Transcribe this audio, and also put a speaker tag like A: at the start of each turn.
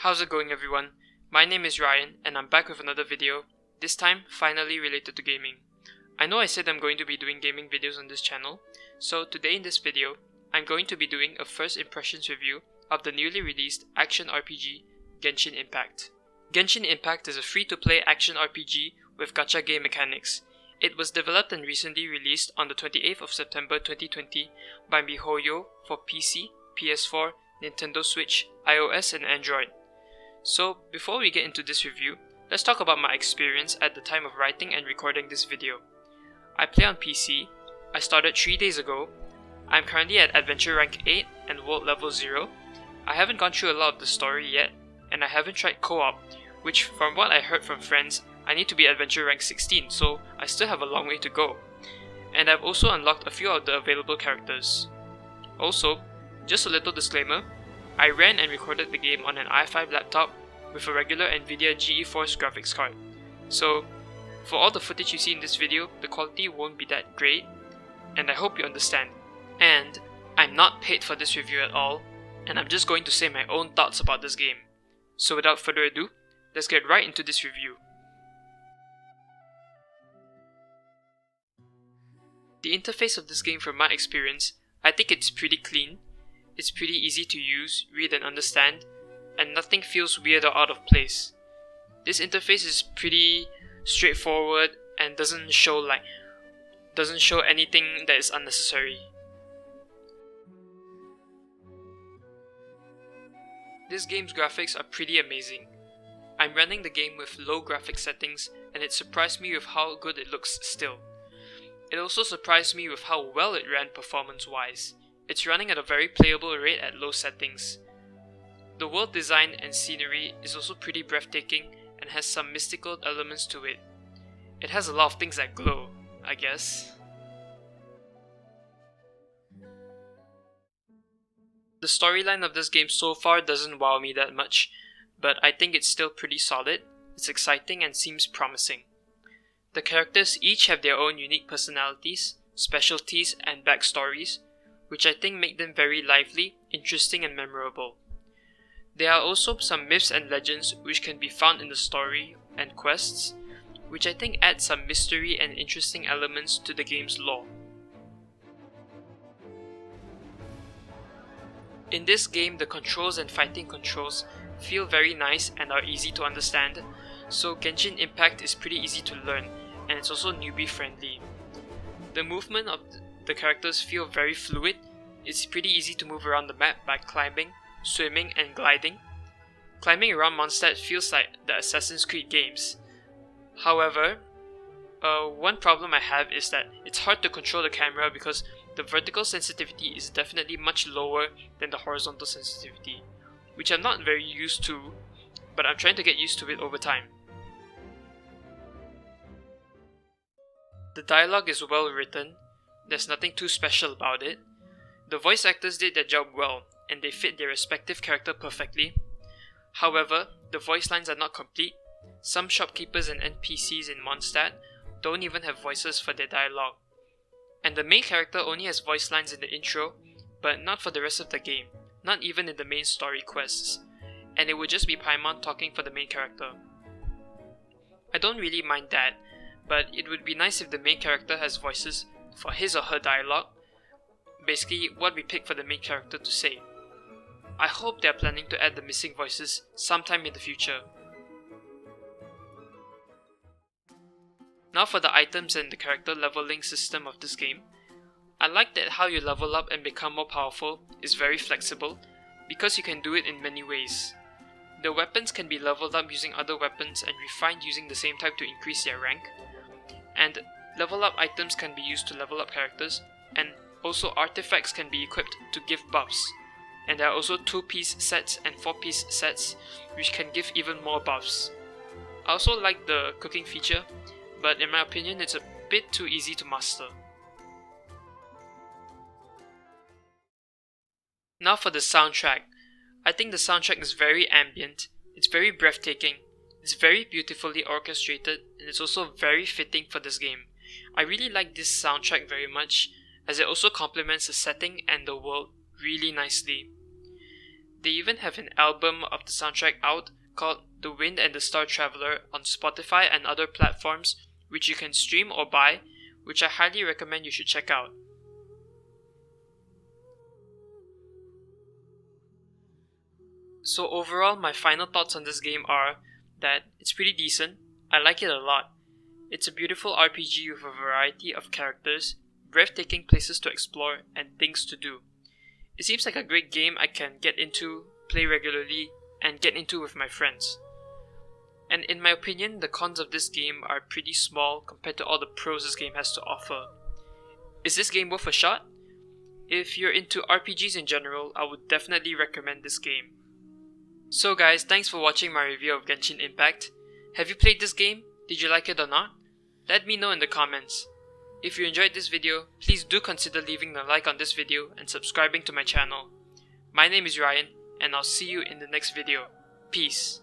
A: How's it going, everyone? My name is Ryan and I'm back with another video, this time finally related to gaming. I know I said I'm going to be doing gaming videos on this channel, so today in this video, I'm going to be doing a first impressions review of the newly released action RPG Genshin Impact. Genshin Impact is a free-to-play action RPG with gacha game mechanics. It was developed and recently released on the 28th of September 2020 by MiHoYo for PC, PS4, Nintendo Switch, iOS and Android. So before we get into this review, let's talk about my experience at the time of writing and recording this video. I play on PC, I started 3 days ago, I'm currently at Adventure Rank 8 and World Level 0. I haven't gone through a lot of the story yet, and I haven't tried co-op, which from what I heard from friends, I need to be Adventure Rank 16, so I still have a long way to go. And I've also unlocked a few of the available characters. Also, just a little disclaimer, I ran and recorded the game on an i5 laptop with a regular NVIDIA GeForce graphics card. So, for all the footage you see in this video, the quality won't be that great, and I hope you understand. And I'm not paid for this review at all, and I'm just going to say my own thoughts about this game. So without further ado, let's get right into this review. The interface of this game, from my experience, I think it's pretty clean. It's pretty easy to use, read and understand, and nothing feels weird or out of place. This interface is pretty straightforward and doesn't show anything that is unnecessary. This game's graphics are pretty amazing. I'm running the game with low graphics settings and it surprised me with how good it looks still. It also surprised me with how well it ran performance-wise. It's running at a very playable rate at low settings. The world design and scenery is also pretty breathtaking and has some mystical elements to it. It has a lot of things that glow, I guess. The storyline of this game so far doesn't wow me that much, but I think it's still pretty solid, it's exciting and seems promising. The characters each have their own unique personalities, specialties and backstories, which I think make them very lively, interesting and memorable. There are also some myths and legends which can be found in the story and quests, which I think add some mystery and interesting elements to the game's lore. In this game, the controls and fighting controls feel very nice and are easy to understand, so Genshin Impact is pretty easy to learn and it's also newbie friendly. The movement of the characters feel very fluid. It's pretty easy to move around the map by climbing, swimming and gliding. Climbing around Mondstadt feels like the Assassin's Creed games. However, one problem I have is that it's hard to control the camera because the vertical sensitivity is definitely much lower than the horizontal sensitivity, which I'm not very used to, but I'm trying to get used to it over time. The dialogue is well written, there's nothing too special about it. The voice actors did their job well, and they fit their respective character perfectly. However, the voice lines are not complete. Some shopkeepers and NPCs in Mondstadt don't even have voices for their dialogue. And the main character only has voice lines in the intro, but not for the rest of the game, not even in the main story quests, and it would just be Paimon talking for the main character. I don't really mind that, but it would be nice if the main character has voices for his or her dialogue, basically what we pick for the main character to say. I hope they are planning to add the missing voices sometime in the future. Now for the items and the character leveling system of this game. I like that how you level up and become more powerful is very flexible because you can do it in many ways. The weapons can be leveled up using other weapons and refined using the same type to increase their rank. And level up items can be used to level up characters, and also artifacts can be equipped to give buffs. And there are also 2-piece sets and 4-piece sets which can give even more buffs. I also like the cooking feature, but in my opinion it's a bit too easy to master. Now for the soundtrack. I think the soundtrack is very ambient, it's very breathtaking, it's very beautifully orchestrated, and it's also very fitting for this game. I really like this soundtrack very much, as it also complements the setting and the world really nicely. They even have an album of the soundtrack out called The Wind and the Star Traveler on Spotify and other platforms, which you can stream or buy, which I highly recommend you should check out. So overall, my final thoughts on this game are that it's pretty decent. I like it a lot. It's a beautiful RPG with a variety of characters, breathtaking places to explore, and things to do. It seems like a great game I can get into, play regularly, and get into with my friends. And in my opinion, the cons of this game are pretty small compared to all the pros this game has to offer. Is this game worth a shot? If you're into RPGs in general, I would definitely recommend this game. So guys, thanks for watching my review of Genshin Impact. Have you played this game? Did you like it or not? Let me know in the comments. If you enjoyed this video, please do consider leaving a like on this video and subscribing to my channel. My name is Ryan, and I'll see you in the next video. Peace.